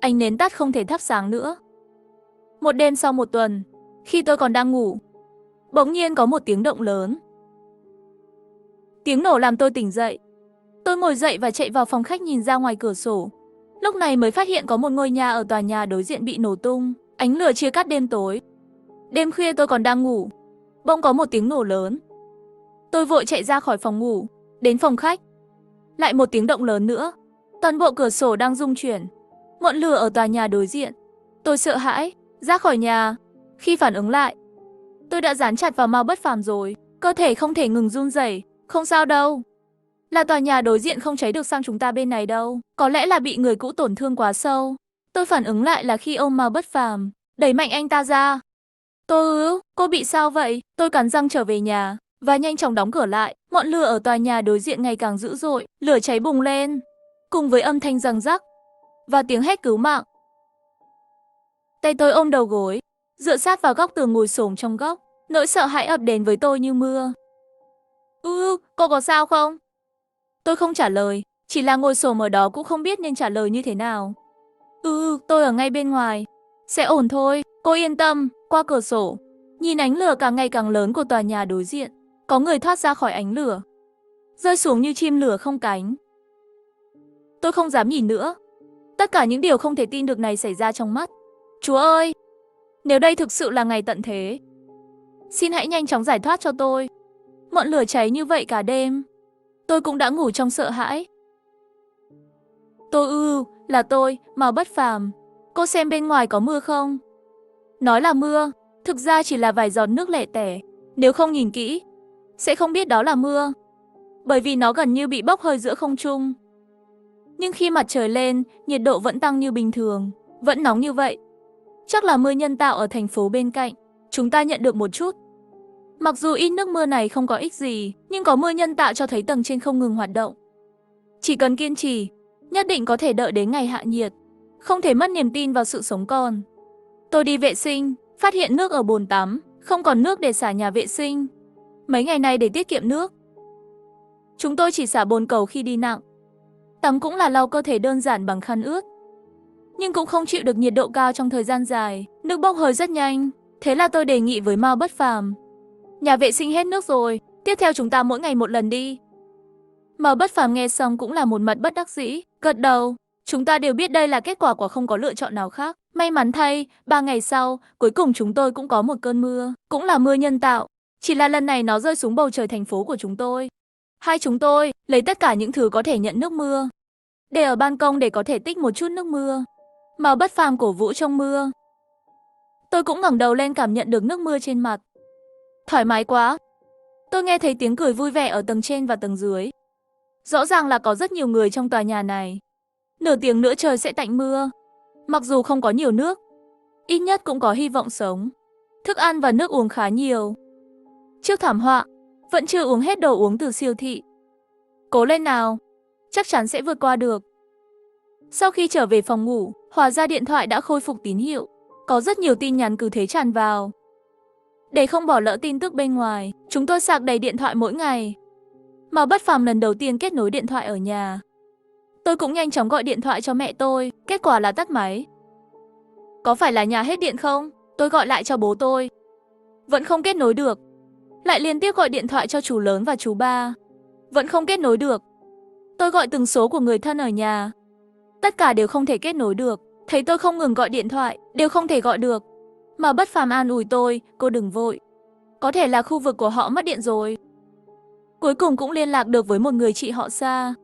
Ánh nến tắt không thể thắp sáng nữa. Một đêm sau một tuần, khi tôi còn đang ngủ, bỗng nhiên có một tiếng động lớn. Tiếng nổ làm tôi tỉnh dậy. Tôi ngồi dậy và chạy vào phòng khách nhìn ra ngoài cửa sổ. Lúc này mới phát hiện có một ngôi nhà ở tòa nhà đối diện bị nổ tung, ánh lửa chia cắt đêm tối. Đêm khuya tôi còn đang ngủ, bỗng có một tiếng nổ lớn. Tôi vội chạy ra khỏi phòng ngủ, đến phòng khách. Lại một tiếng động lớn nữa. Toàn bộ cửa sổ đang rung chuyển. Ngọn lửa ở tòa nhà đối diện. Tôi sợ hãi, ra khỏi nhà. Khi phản ứng lại, tôi đã dán chặt vào Mao Bất Phàm rồi. Cơ thể không thể ngừng run rẩy. Không sao đâu. Là tòa nhà đối diện không cháy được sang chúng ta bên này đâu. Có lẽ là bị người cũ tổn thương quá sâu. Tôi phản ứng lại là khi ôm Mao Bất Phàm, đẩy mạnh anh ta ra. Cô bị sao vậy? Tôi cắn răng trở về nhà và nhanh chóng đóng cửa lại. Ngọn lửa ở tòa nhà đối diện ngày càng dữ dội, lửa cháy bùng lên, cùng với âm thanh giằng giắc và tiếng hét cứu mạng. Tay tôi ôm đầu gối, dựa sát vào góc tường ngồi xổm trong góc. Nỗi sợ hãi ập đến với tôi như mưa. Cô có sao không? Tôi không trả lời, chỉ là ngồi xổm ở đó cũng không biết nên trả lời như thế nào. Tôi ở ngay bên ngoài. Sẽ ổn thôi, cô yên tâm. Qua cửa sổ, nhìn ánh lửa càng ngày càng lớn của tòa nhà đối diện. Có người thoát ra khỏi ánh lửa, rơi xuống như chim lửa không cánh. Tôi không dám nhìn nữa. Tất cả những điều không thể tin được này xảy ra trong mắt. Chúa ơi! Nếu đây thực sự là ngày tận thế, xin hãy nhanh chóng giải thoát cho tôi. Ngọn lửa cháy như vậy cả đêm. Tôi cũng đã ngủ trong sợ hãi. Là tôi, Mao Bất Phàm. Cô xem bên ngoài có mưa không? Nói là mưa, thực ra chỉ là vài giọt nước lẻ tẻ. Nếu không nhìn kỹ, sẽ không biết đó là mưa, bởi vì nó gần như bị bốc hơi giữa không trung. Nhưng khi mặt trời lên, nhiệt độ vẫn tăng như bình thường, vẫn nóng như vậy. Chắc là mưa nhân tạo ở thành phố bên cạnh, chúng ta nhận được một chút. Mặc dù ít nước mưa này không có ích gì, nhưng có mưa nhân tạo cho thấy tầng trên không ngừng hoạt động. Chỉ cần kiên trì, nhất định có thể đợi đến ngày hạ nhiệt. Không thể mất niềm tin vào sự sống còn. Tôi đi vệ sinh, phát hiện nước ở bồn tắm, không còn nước để xả nhà vệ sinh. Mấy ngày này để tiết kiệm nước, chúng tôi chỉ xả bồn cầu khi đi nặng. Tắm cũng là lau cơ thể đơn giản bằng khăn ướt. Nhưng cũng không chịu được nhiệt độ cao trong thời gian dài, nước bốc hơi rất nhanh. Thế là tôi đề nghị với Mao Bất Phàm, nhà vệ sinh hết nước rồi, tiếp theo chúng ta mỗi ngày một lần đi. Mao Bất Phàm nghe xong cũng là một mặt bất đắc dĩ, gật đầu. Chúng ta đều biết đây là kết quả của không có lựa chọn nào khác. May mắn thay, 3 ngày sau, cuối cùng chúng tôi cũng có một cơn mưa, cũng là mưa nhân tạo. Chỉ là lần này nó rơi xuống bầu trời thành phố của chúng tôi. Hai chúng tôi lấy tất cả những thứ có thể nhận nước mưa, để ở ban công để có thể tích một chút nước mưa. Mao Bất Phàm cổ vũ trong mưa. Tôi cũng ngẩng đầu lên cảm nhận được nước mưa trên mặt. Thoải mái quá. Tôi nghe thấy tiếng cười vui vẻ ở tầng trên và tầng dưới. Rõ ràng là có rất nhiều người trong tòa nhà này. Nửa tiếng nữa trời sẽ tạnh mưa. Mặc dù không có nhiều nước, ít nhất cũng có hy vọng sống. Thức ăn và nước uống khá nhiều. Trước thảm họa, vẫn chưa uống hết đồ uống từ siêu thị. Cố lên nào, chắc chắn sẽ vượt qua được. Sau khi trở về phòng ngủ, hóa ra điện thoại đã khôi phục tín hiệu. Có rất nhiều tin nhắn cứ thế tràn vào. Để không bỏ lỡ tin tức bên ngoài, chúng tôi sạc đầy điện thoại mỗi ngày. Mao Bất Phàm lần đầu tiên kết nối điện thoại ở nhà. Tôi cũng nhanh chóng gọi điện thoại cho mẹ tôi, kết quả là tắt máy. Có phải là nhà hết điện không? Tôi gọi lại cho bố tôi. Vẫn không kết nối được. Lại liên tiếp gọi điện thoại cho chú lớn và chú ba. Vẫn không kết nối được. Tôi gọi từng số của người thân ở nhà. Tất cả đều không thể kết nối được. Thấy tôi không ngừng gọi điện thoại, đều không thể gọi được. Mà Bất Phàm an ủi tôi, cô đừng vội. Có thể là khu vực của họ mất điện rồi. Cuối cùng cũng liên lạc được với một người chị họ xa.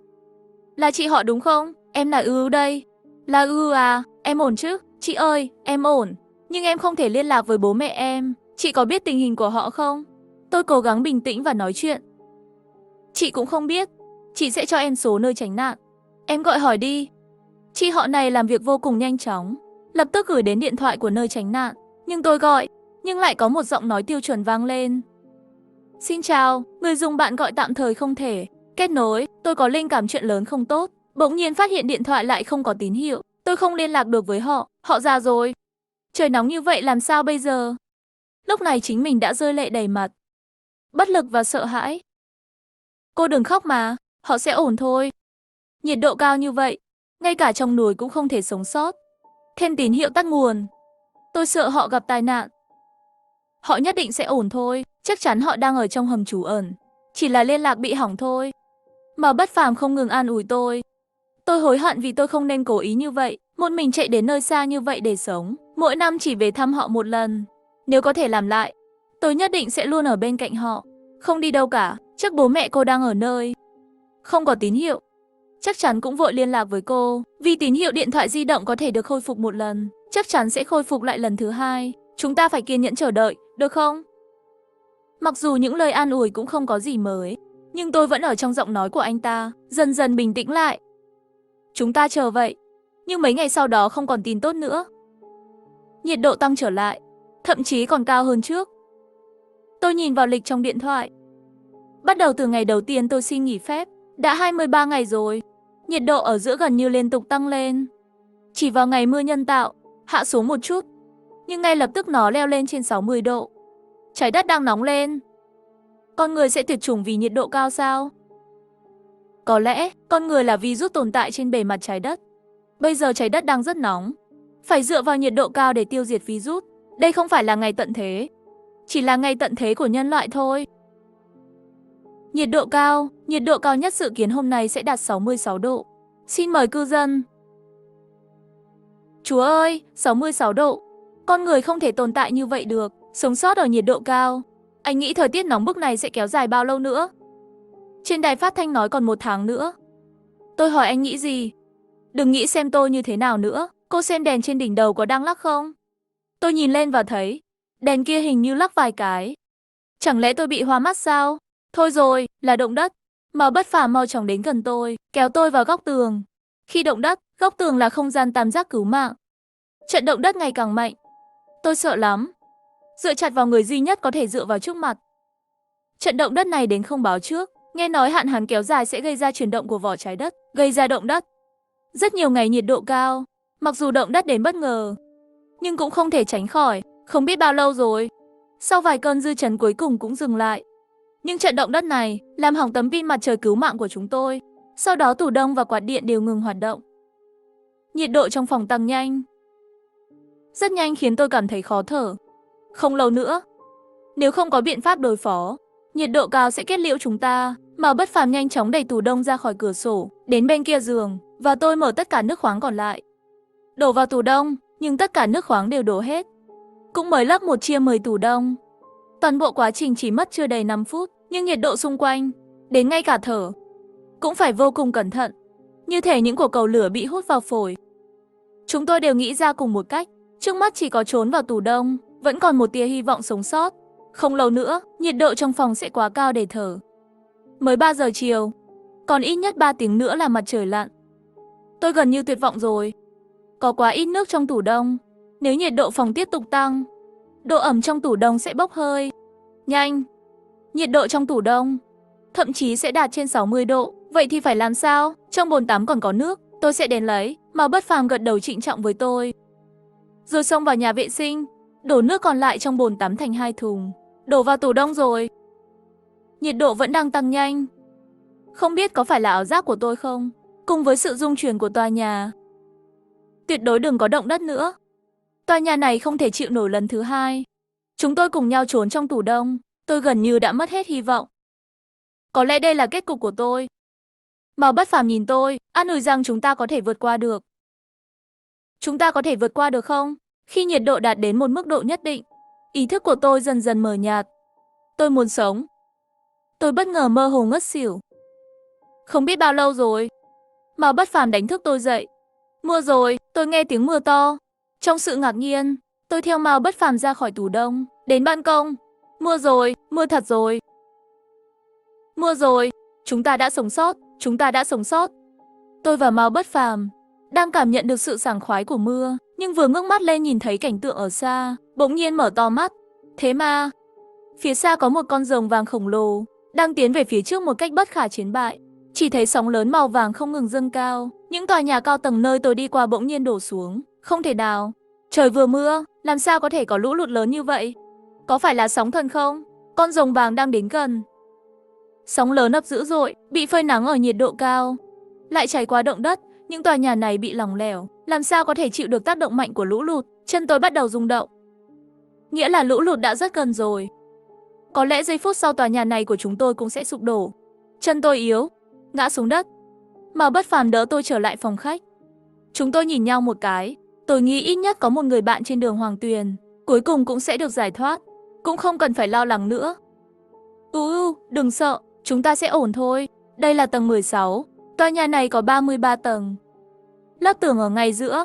Là chị họ đúng không? Em là đây. Là à, em ổn chứ? Chị ơi, em ổn. Nhưng em không thể liên lạc với bố mẹ em. Chị có biết tình hình của họ không? Tôi cố gắng bình tĩnh và nói chuyện. Chị cũng không biết. Chị sẽ cho em số nơi tránh nạn. Em gọi hỏi đi. Chị họ này làm việc vô cùng nhanh chóng. Lập tức gửi đến điện thoại của nơi tránh nạn. Nhưng tôi gọi, nhưng lại có một giọng nói tiêu chuẩn vang lên. Xin chào, người dùng bạn gọi tạm thời không thể kết nối, tôi có linh cảm chuyện lớn không tốt. Bỗng nhiên phát hiện điện thoại lại không có tín hiệu, tôi không liên lạc được với họ, họ già rồi. Trời nóng như vậy làm sao bây giờ? Lúc này chính mình đã rơi lệ đầy mặt, bất lực và sợ hãi. Cô đừng khóc mà, họ sẽ ổn thôi. Nhiệt độ cao như vậy, ngay cả trong núi cũng không thể sống sót. Thêm tín hiệu tắt nguồn. Tôi sợ họ gặp tai nạn. Họ nhất định sẽ ổn thôi, chắc chắn họ đang ở trong hầm trú ẩn. Chỉ là liên lạc bị hỏng thôi. Mà Bất Phàm không ngừng an ủi tôi. Tôi hối hận vì tôi không nên cố ý như vậy, một mình chạy đến nơi xa như vậy để sống. Mỗi năm chỉ về thăm họ một lần. Nếu có thể làm lại, tôi nhất định sẽ luôn ở bên cạnh họ. Không đi đâu cả, chắc bố mẹ cô đang ở nơi không có tín hiệu. Chắc chắn cũng vội liên lạc với cô, vì tín hiệu điện thoại di động có thể được khôi phục một lần, chắc chắn sẽ khôi phục lại lần thứ hai. Chúng ta phải kiên nhẫn chờ đợi, được không? Mặc dù những lời an ủi cũng không có gì mới, nhưng tôi vẫn ở trong giọng nói của anh ta, dần dần bình tĩnh lại. Chúng ta chờ vậy, nhưng mấy ngày sau đó không còn tin tốt nữa. Nhiệt độ tăng trở lại, thậm chí còn cao hơn trước. Tôi nhìn vào lịch trong điện thoại. Bắt đầu từ ngày đầu tiên tôi xin nghỉ phép, đã 23 ngày rồi. Nhiệt độ ở giữa gần như liên tục tăng lên. Chỉ vào ngày mưa nhân tạo, hạ xuống một chút, nhưng ngay lập tức nó leo lên trên 60 độ. Trái đất đang nóng lên. Con người sẽ tuyệt chủng vì nhiệt độ cao sao? Có lẽ, con người là virus tồn tại trên bề mặt trái đất. Bây giờ trái đất đang rất nóng. Phải dựa vào nhiệt độ cao để tiêu diệt virus. Đây không phải là ngày tận thế. Chỉ là ngày tận thế của nhân loại thôi. Nhiệt độ cao nhất dự kiến hôm nay sẽ đạt 66 độ. Xin mời cư dân. Chúa ơi, 66 độ. Con người không thể tồn tại như vậy được, sống sót ở nhiệt độ cao. Anh nghĩ thời tiết nóng bức này sẽ kéo dài bao lâu nữa? Trên đài phát thanh nói còn 1 tháng nữa. Tôi hỏi anh nghĩ gì? Đừng nghĩ xem tôi như thế nào nữa. Cô xem đèn trên đỉnh đầu có đang lắc không? Tôi nhìn lên và thấy, đèn kia hình như lắc vài cái. Chẳng lẽ tôi bị hoa mắt sao? Thôi rồi, là động đất. Mà Bất Phàm mau chóng đến gần tôi, kéo tôi vào góc tường. Khi động đất, góc tường là không gian tam giác cứu mạng. Trận động đất ngày càng mạnh. Tôi sợ lắm. Dựa chặt vào người duy nhất có thể dựa vào trước mặt. Trận động đất này đến không báo trước. Nghe nói hạn hán kéo dài sẽ gây ra chuyển động của vỏ trái đất, gây ra động đất. Rất nhiều ngày nhiệt độ cao. Mặc dù động đất đến bất ngờ, nhưng cũng không thể tránh khỏi. Không biết bao lâu rồi. Sau vài cơn dư chấn cuối cùng cũng dừng lại. Nhưng trận động đất này làm hỏng tấm pin mặt trời cứu mạng của chúng tôi. Sau đó tủ đông và quạt điện đều ngừng hoạt động. Nhiệt độ trong phòng tăng nhanh. Rất nhanh khiến tôi cảm thấy khó thở. Không lâu nữa, nếu không có biện pháp đối phó, nhiệt độ cao sẽ kết liễu chúng ta. Mà Bất Phàm nhanh chóng đẩy tủ đông ra khỏi cửa sổ, đến bên kia giường, và tôi mở tất cả nước khoáng còn lại. Đổ vào tủ đông, nhưng tất cả nước khoáng đều đổ hết. Cũng mới lắp 1/10 tủ đông. Toàn bộ quá trình chỉ mất chưa đầy 5 phút, nhưng nhiệt độ xung quanh, đến ngay cả thở, cũng phải vô cùng cẩn thận. Như thể những quả cầu lửa bị hút vào phổi. Chúng tôi đều nghĩ ra cùng một cách, trước mắt chỉ có trốn vào tủ đông, vẫn còn một tia hy vọng sống sót. Không lâu nữa, nhiệt độ trong phòng sẽ quá cao để thở. Mới 3 giờ chiều, còn ít nhất 3 tiếng nữa là mặt trời lặn. Tôi gần như tuyệt vọng rồi. Có quá ít nước trong tủ đông. Nếu nhiệt độ phòng tiếp tục tăng, độ ẩm trong tủ đông sẽ bốc hơi. Nhanh! Nhiệt độ trong tủ đông thậm chí sẽ đạt trên 60 độ. Vậy thì phải làm sao? Trong bồn tắm còn có nước, tôi sẽ đến lấy. Mà Bất Phàm gật đầu trịnh trọng với tôi. Rồi xông vào nhà vệ sinh, đổ nước còn lại trong bồn tắm thành 2 thùng, đổ vào tủ đông rồi. Nhiệt độ vẫn đang tăng nhanh. Không biết có phải là ảo giác của tôi không? Cùng với sự rung chuyển của tòa nhà. Tuyệt đối đừng có động đất nữa. Tòa nhà này không thể chịu nổi lần thứ hai. Chúng tôi cùng nhau trốn trong tủ đông. Tôi gần như đã mất hết hy vọng. Có lẽ đây là kết cục của tôi. Mà Bất Phàm nhìn tôi, an ủi rằng chúng ta có thể vượt qua được. Chúng ta có thể vượt qua được không? Khi nhiệt độ đạt đến một mức độ nhất định, ý thức của tôi dần dần mờ nhạt. Tôi muốn sống. Tôi bất ngờ mơ hồ ngất xỉu. Không biết bao lâu rồi, mà Bất Phàm đánh thức tôi dậy. Mưa rồi, tôi nghe tiếng mưa to. Trong sự ngạc nhiên, tôi theo Mao Bất Phàm ra khỏi tủ đông, đến ban công. Mưa rồi, mưa thật rồi. Mưa rồi, chúng ta đã sống sót, chúng ta đã sống sót. Tôi và Mao Bất Phàm đang cảm nhận được sự sảng khoái của mưa, Nhưng vừa ngước mắt lên nhìn thấy cảnh tượng ở xa, bỗng nhiên mở to mắt. Thế mà, phía xa có một con rồng vàng khổng lồ, đang tiến về phía trước một cách bất khả chiến bại. Chỉ thấy sóng lớn màu vàng không ngừng dâng cao, những tòa nhà cao tầng nơi tôi đi qua bỗng nhiên đổ xuống. Không thể nào, trời vừa mưa, làm sao có thể có lũ lụt lớn như vậy? Có phải là sóng thần không? Con rồng vàng đang đến gần. Sóng lớn ấp dữ dội, bị phơi nắng ở nhiệt độ cao, lại trải qua động đất, những tòa nhà này bị lỏng lẻo, làm sao có thể chịu được tác động mạnh của lũ lụt? Chân tôi bắt đầu rung động. Nghĩa là lũ lụt đã rất gần rồi. Có lẽ giây phút sau tòa nhà này của chúng tôi cũng sẽ sụp đổ. Chân tôi yếu, ngã xuống đất. Mà Bất Phàm đỡ tôi trở lại phòng khách. Chúng tôi nhìn nhau một cái. Tôi nghĩ ít nhất có một người bạn trên đường Hoàng Tuyền cuối cùng cũng sẽ được giải thoát. Cũng không cần phải lo lắng nữa. Đừng sợ, chúng ta sẽ ổn thôi. Đây là tầng 16. Tòa nhà này có 33 tầng. Lớp tường ở ngay giữa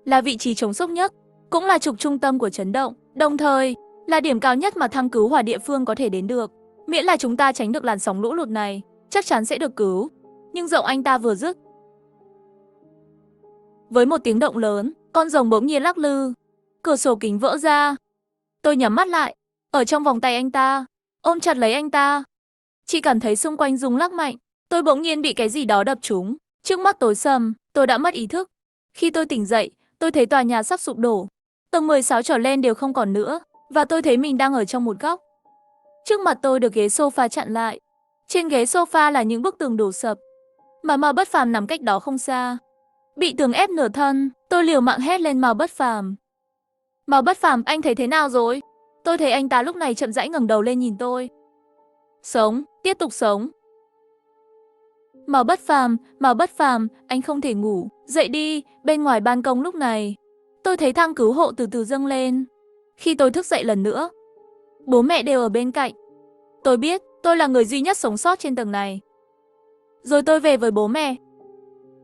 là vị trí chống sốc nhất, cũng là trục trung tâm của chấn động, đồng thời là điểm cao nhất mà thang cứu hỏa địa phương có thể đến được. Miễn là chúng ta tránh được làn sóng lũ lụt này, chắc chắn sẽ được cứu. Nhưng giọng anh ta vừa dứt, với một tiếng động lớn, con rồng bỗng nhiên lắc lư, cửa sổ kính vỡ ra. Tôi nhắm mắt lại, ở trong vòng tay anh ta, ôm chặt lấy anh ta. Chỉ cảm thấy xung quanh rung lắc mạnh, tôi bỗng nhiên bị cái gì đó đập trúng. Trước mắt tối sầm, tôi đã mất ý thức. Khi tôi tỉnh dậy, tôi thấy tòa nhà sắp sụp đổ. Tầng 16 trở lên đều không còn nữa, và tôi thấy mình đang ở trong một góc. Trước mặt tôi được ghế sofa chặn lại. Trên ghế sofa là những bức tường đổ sập, mà Mao Bất Phàm nằm cách đó không xa. Bị tường ép nửa thân, tôi liều mạng hét lên Mao Bất Phàm. Mao Bất Phàm, anh thấy thế nào rồi? Tôi thấy anh ta lúc này chậm rãi ngẩng đầu lên nhìn tôi. Sống, tiếp tục sống. Mao Bất Phàm, anh không thể ngủ, dậy đi, bên ngoài ban công lúc này. Tôi thấy thang cứu hộ từ từ dâng lên. Khi tôi thức dậy lần nữa, bố mẹ đều ở bên cạnh. Tôi biết, tôi là người duy nhất sống sót trên tầng này. Rồi tôi về với bố mẹ,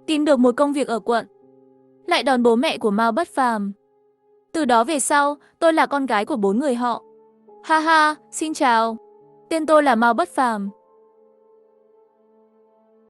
tìm được một công việc ở quận, lại đón bố mẹ của Mao Bất Phàm. Từ đó về sau, tôi là con gái của 4 người họ. Ha ha, xin chào. Tên tôi là Mao Bất Phàm.